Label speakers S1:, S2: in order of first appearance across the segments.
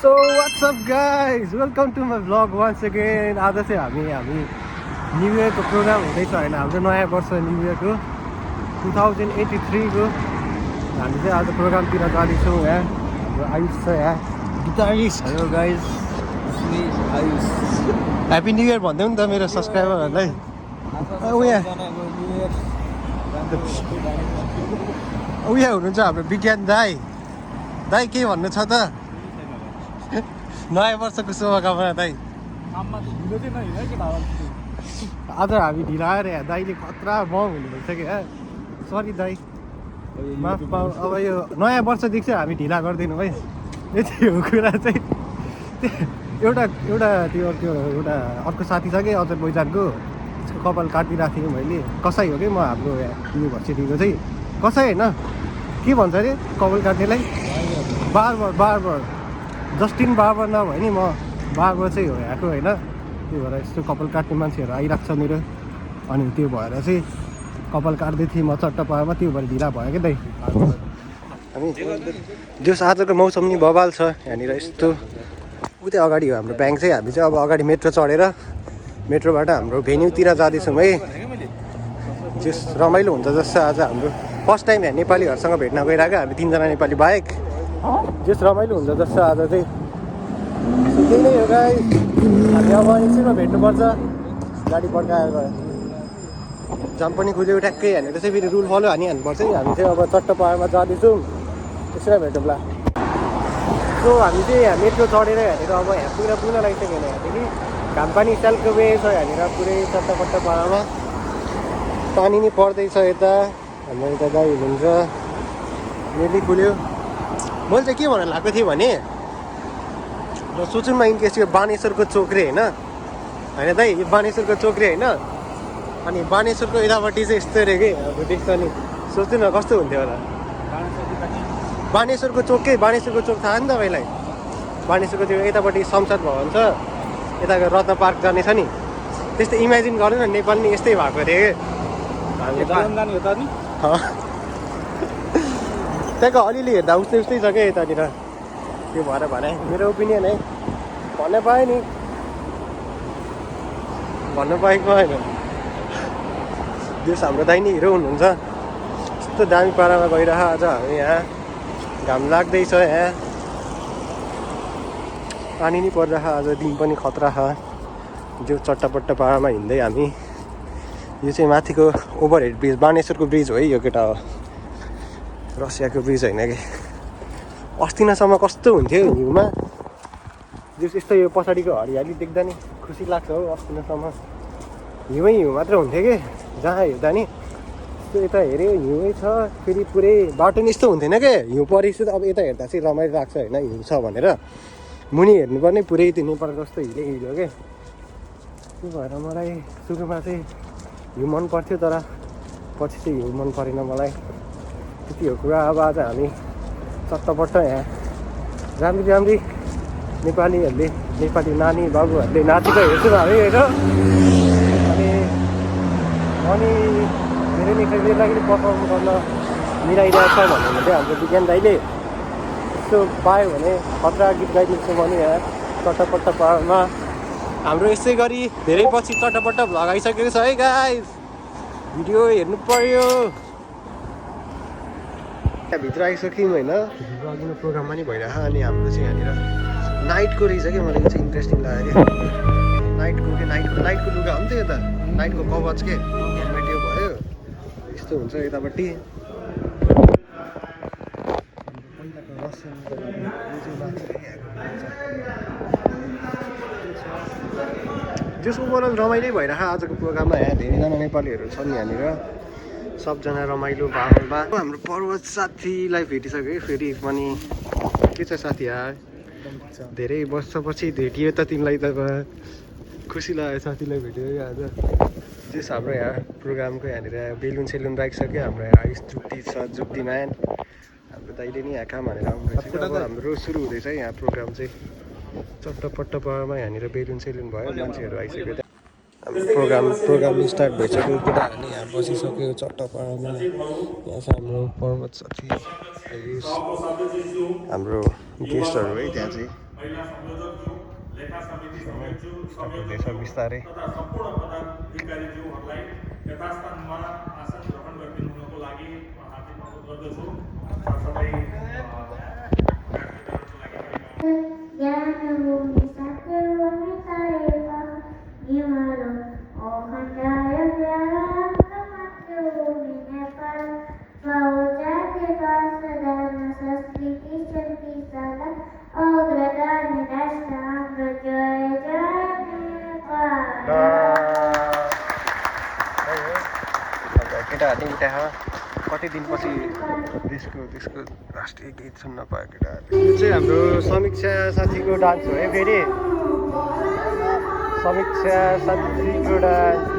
S1: So what's up guys? Welcome to my vlog once again. आज चाहिँ हामी new इयरको programme हुँदैछ होइन हाम्रो नयाँ वर्ष न्यू इयरको 2083 को हामी चाहिँ आज प्रोग्रामतिर जाँदैछौँ यहाँ हाम्रो आयुष छ यहाँ guitarist
S2: hello guys me Ayush
S1: happy new year भन्दै नि त मेरो सब्सक्राइबरहरूलाई उयो हुनुहुन्छ हाम्रो विज्ञान दाई दाई के भन्नु छ त नयाँ वर्षको शुभकामना दाई आज हामी ढिला आएर यहाँ दाईले खतरा बम हुनु भइसक्यो यहाँ सरी दाई माफ पाऊ अब यो नयाँ वर्षदेखि चाहिँ हामी ढिला गर्दैनौँ है यति हो कुरा चाहिँ एउटा अर्को साथी छ कि अझ मैदानको त्यसको कपाल काटिदिरहेको थिएँ मैले कसै हो कि म हाम्रो युनिभर्सिटीको चाहिँ कसै होइन के भन्छ अरे कपाल काट्नेलाई बार्बर जस्टिन बार्बर नभए नि म बार्बर चाहिँ हो यहाँको होइन त्यो भएर यस्तो कपाल काट्ने मान्छेहरू आइरहेको छ मेरो अनि त्यो भएर चाहिँ कपाल काट्दै थिएँ म चट्ट पारमा त्यो भएर ढिला भयो क्या दाइ हामी जस आजको मौसम नि बवाल छ यहाँनिर यस्तो उतै अगाडि हो हाम्रो ब्याङ्क चाहिँ हामी चाहिँ अब अगाडि मेट्रो चढेर मेट्रोबाट हाम्रो भेन्यूतिर जाँदैछौँ है जस रमाइलो हुन्छ जस्तो आज हाम्रो फर्स्ट टाइम यहाँ नेपालीहरूसँग भेट्न गइरहेको हामी तिनजना नेपाली बाहेक जस रमाइलो हुन्छ जस्तो आज चाहिँ त्यही नै हो गाई हामी अब एकछिनमा भेट्नुपर्छ गाडी पड्काएर गयो जाम पनि खुल्यो ट्याक्कै हानेर चाहिँ फेरि रुल फलो हानिहाल्नुपर्छ है हामी चाहिँ अब चट्ट पाहाडमा जाँदैछौँ त्यसरी भेटौँला सो हामी चाहिँ यहाँ मेट्रो चढेर यहाँनिर अब यहाँ पुग्न लागिसक्यो भने यहाँदेखि घाम पानी स्यालको वे छ यहाँनिर पुरै चट्टपट्ट पाहाडमा पानी नि पर्दैछ यता हाम्रो यता गाई हुनुहुन्छ मेली खुल्यो मैले चाहिँ के भनेर लागेको थिएँ भने सोचौँ न इनकेस यो बानेश्वरको चोक्रे होइन दाइ यो बानेश्वरको चोक्रे होइन अनि बानेश्वरको यतापट्टि चाहिँ यस्तो अरे कि अब देख्छ नि सोच्नु न कस्तो हुन्थ्यो होला बानेश्वरको चोक थाहा नि तपाईँलाई बानेश्वरको त्यो यतापट्टि संसद भवन छ यताको रत्न पार्क जाने छ नि त्यस्तै इमेजिन गर्नु न नेपाल नि यस्तै भएको अरे त्यहाँको अलिअलि हेर्दा उस्तै छ क्या यतानिर त्यो भएर भने मेरो ओपिनियन है भन्न पाएँ नि भन्न पाएको होइन देश हाम्रो दाहिने हिरो हुनुहुन्छ यस्तो दामी पारामा गइरह आज हामी यहाँ घाम लाग्दैछ यहाँ पानी नि परिरह आज दिन पनि खतरा छ जो चट्टपट्ट पाहाडमा हिँड्दै हामी यो चाहिँ माथिको ओभरहेड ब्रिज बानेश्वरको ब्रिज हो है यो केटा हो रसियाको ब्रिज होइन कि अस्तिनासम्म कस्तो हुन्थ्यो हिउँमा जस यस्तो यो पछाडिको हरियाली देख्दा नि खुसी लाग्छ हो अस्तिनासम्म हिउँ मात्र हुन्थ्यो कि जहाँ हेर्दा नि त्यो यता हेऱ्यो हिउँै छ फेरि पुरै बाटो नि यस्तो हुन्थेन क्या हिउँ परेपछि अब यता हेर्दा चाहिँ रमाइलो लाग्छ होइन हिउँ छ भनेर मुनि हेर्नुपर्ने पुरै त्यो नेपाल जस्तो हिलो क्या त्यो भएर मलाई सुरुमा चाहिँ हिउँ मन पर्थ्यो तर पछि चाहिँ हिउँ मन परेन मलाई त्यति हो कुरा अब आज हामी चट्टपट्ट यहाँ राम्री नेपालीहरूले नेपाली नानी बाबुहरूले नाचेको हेर्छौँ हामी होइन अनि धेरै नेपालीको लागि पर्फर्म गर्न मिलाइरहेको छ भन्नु चाहिँ हाम्रो विज्ञान दाइले यस्तो पायो भने खतरा गीत गाइदिन्छु भने यहाँ चट्टपट्ट पाहाडमा हाम्रो यसै गरी धेरै पछि चट्टपट्ट भ्लग आइसकेको छ है गाइस भिडियो हेर्नु पर्यो भित्र आइसक्यौँ होइन अघिल्लो प्रोग्राममा नि भइरहेको अनि हाम्रो चाहिँ यहाँनिर नाइटको रहेछ क्या मलाई चाहिँ इन्ट्रेस्टिङ लाग्यो क्या नाइटको लुगा हो नि त यो त नाइटको कवच के मेट्यो भयो यस्तो हुन्छ यतापट्टि पहिलाको रसियनको जस ओभरअल रमाइलो भइरहेको आजको प्रोग्राममा यहाँ धेरैजना नेपालीहरू छन् यहाँनिर सबजना रमाइलो माहौलमा हाम्रो पर्वत साथीलाई भेटिसक्यो फेरि पनि के छ साथी यार धेरै वर्षपछि भेटियो त तिमीलाई त खुसी लाग्यो साथीलाई भेट्यो आज त्यस हाम्रो यहाँ प्रोग्रामको यहाँनिर बेलुन सेलुन राखिसक्यो हाम्रो यहाँ आयुष जुक्ति म्यान हाम्रो दाइले नि यहाँ काम हानेर आउनुहुन्छ अब हाम्रो सुरु हुँदैछ यहाँ प्रोग्राम चाहिँ चट्टपट्ट पाहाडमा यहाँनिर बेलुन सेलुन भयो मान्छेहरू आइसक्यो हाम्रो प्रोग्राम स्टार्ट भइसक्यो केटाहरू नि यहाँ बसिसक्यो चट्ट पाहाडमा यहाँ चाहिँ हाम्रो पर्वत साथी हाम्रो गेस्टहरू है त्यहाँ चाहिँ
S3: महिला संयोजकज्यू लेखा समिति
S1: संयोजकज्यू बिस्तारै
S3: तथा सम्पूर्ण पदाधिकारीज्यूहरूलाई यथास्थानमा आसन ग्रहण गरिदिनुको लागि हार्दिक अनुरोध गर्दछु। साथसाथै
S1: केटाहरूले त्यहाँ कति दिनपछि त्यसको राष्ट्रिय गीत सुन्न पायो केटाहरूले। यो चाहिँ हाम्रो समीक्षा साथीको डान्स हो है फेरि समीक्षा साथीको डान्स।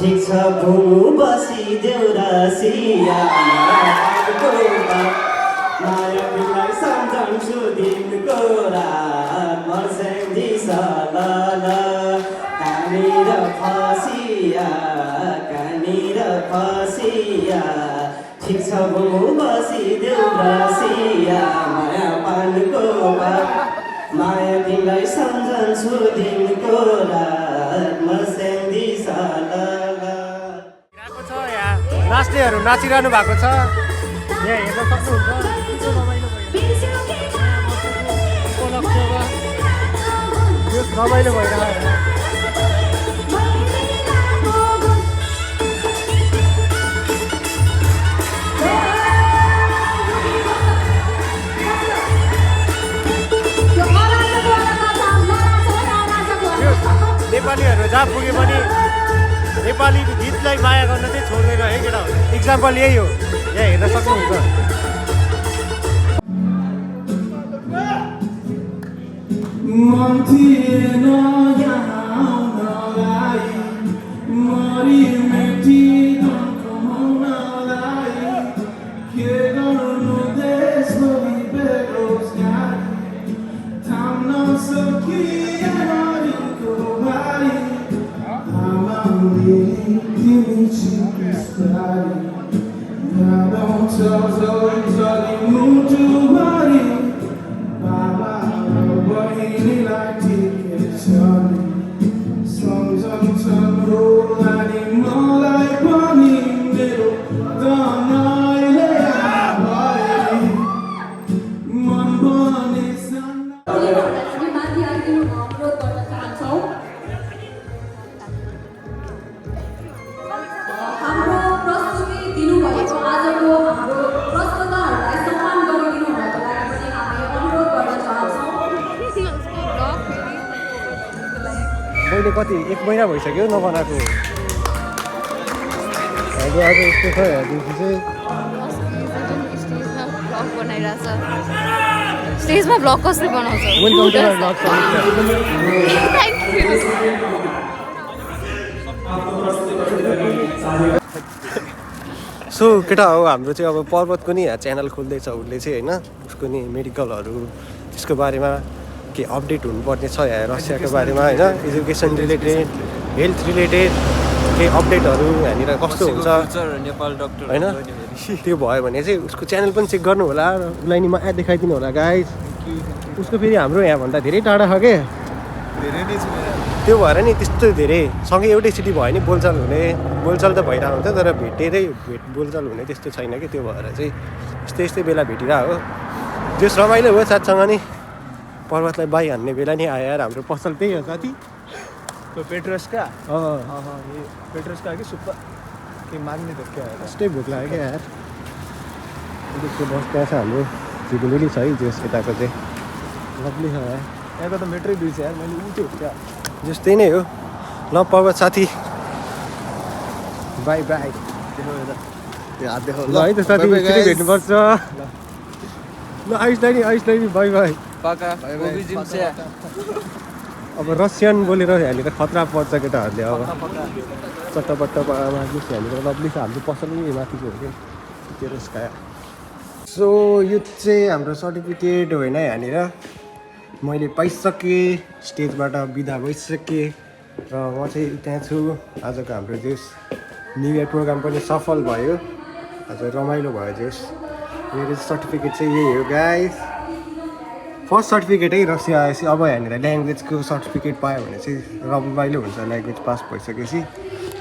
S4: ठिक छ भुमु बसिदेऊ रसिया माया तिमीलाई सम्झन्छु दिनको रात मर्स्याङ्दी सल कहाँनिर फसिया ठिक छ भुमु बसिदेऊ रसिया माया पानको माया तिमीलाई सम्झन्छु दिनको रात मर्स्याङ्दी सल
S1: नाच्नेहरू नाचिरहनु भएको छ यहाँ हेर्न सक्नुहुन्छ। रमाइलो भइरहेको नेपालीहरू जहाँ पुगे पनि नेपाली गीतलाई माया गर्न चाहिँ छोड्दैन है केटा। इक्जाम्पल यही हो, यहाँ हेर्न सक्नुहुन्छ।
S5: Baba, boy, he like to get
S1: अहिले कति 1 महिना भइसक्यो नबनाएको आज यस्तो छ हेर्दैछु चाहिँ
S5: स्टेजमा ब्लग कसले बनाउँछ
S1: welcome to my blog
S5: thank you
S1: so केटा हो हाम्रो चाहिँ अब पर्वतको नि च्यानल खोल्दैछ उसले चाहिँ होइन उसको नि मेडिकलहरू त्यसको बारेमा के अपडेट हुनुपर्ने छ यहाँ रसियाको बारेमा होइन एजुकेसन रिलेटेड हेल्थ रिलेटेड केही अपडेटहरू यहाँनिर कस्तो हुन्छ
S2: नेपाल डक्टर
S1: होइन त्यो भयो भने चाहिँ उसको च्यानल पनि चेक गर्नु होला र उसलाई नि माया देखाइदिनु होला गाइस उसको फेरि हाम्रो यहाँभन्दा धेरै टाढा छ के
S2: धेरै नै
S1: त्यो भएर नि त्यस्तो धेरै सँगै एउटै सिटी भयो नि बोलचाल हुने बोलचाल त भइरहेको हुन्छ तर भेटेरै बोलचाल हुने त्यस्तो छैन कि त्यो भएर चाहिँ यस्तै यस्तै बेला भेटिरहेको हो जस रमाइलो हो साथसँग नि पर्वतलाई बाई हान्ने बेला नि आयो यार हाम्रो पसल त्यही हो साथी
S2: तो पेट्रोस का
S1: अँ
S2: ये पेट्रोस का कि सुपर के माग्ने त क्या
S1: यस्तै भोक लाग्यो क्या यार त्यसको बस त्यहाँ छ हाम्रो झिलिमिली छ है जस यताको चाहिँ लभली छ यार
S2: यहाँको त मेट्रै 2 छ यार मैले उठ्यो क्या
S1: जस्तै नै हो ल पर्वत साथी बाई बाई
S2: देखो यता त्यो हात देखो
S1: ल है त साथी एकचोटि भेट्नुपर्छ ल आइसलाई नि बाई बाई
S2: पाका वो भी जिम से है
S1: अब रसियन बोलेर यहाँनिर खतरा पर्छ केटाहरूले अब चट्टपट्ट माग्नुहोस् यहाँनिर लभली छ हाम्रो पसल नि माथिको हो कि तेरो सो यो चाहिँ हाम्रो सर्टिफिकेट होइन यहाँनिर मैले पाइसकेँ स्टेजबाट बिदा भइसकेँ र म चाहिँ त्यहाँ छु आजको हाम्रो जोस् न्यु इयर प्रोग्राम पनि सफल भयो आज रमाइलो भयो जोस् मेरो सर्टिफिकेट चाहिँ यही हो गाइस फर्स्ट सर्टिफिकेटै रसिया आएपछि अब यहाँनिर ल्याङ्ग्वेजको सर्टिफिकेट पायो भने चाहिँ रमाइलो हुन्छ ल्याङ्ग्वेज पास भइसकेपछि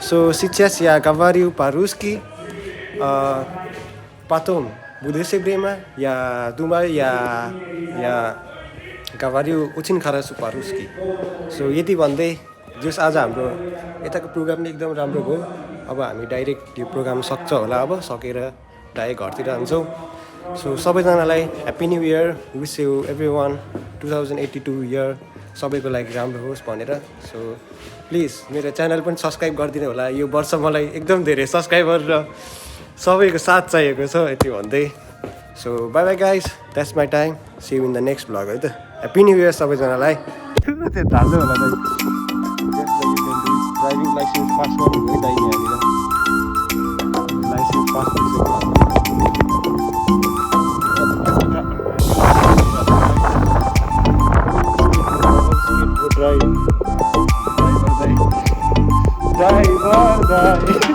S1: सो сейчас я говорю по-русски потом будущее время я думаю я говорю очень хорошо по-русски सो यति भन्दै जस आज हाम्रो यताको प्रोग्राम नि एकदम राम्रो भयो अब हामी डाइरेक्ट यो प्रोग्राम सक्छ होला अब सकेर डाइरेक्ट घरतिर जान्छौँ सो सबैजनालाई happy new year wish you everyone 2082 year सबैको लागि राम्रो होस् भनेर सो प्लिज मेरो च्यानल पनि सब्सक्राइब गरिदिनु होला यो वर्ष मलाई एकदम धेरै सब्सक्राइबर र सबैको साथ चाहिएको छ यति भन्दै so bye bye guys that's my time see you in the next vlog है त ह्याप्पी न्यू इयर सबैजनालाई त्यो ढाल्नु होला दाइ ड्राइभिङ लाइसेन्स पास गर्नु है दाइ यहाँनिर लाइसेन्स पास भइसक्यो ड्राइभर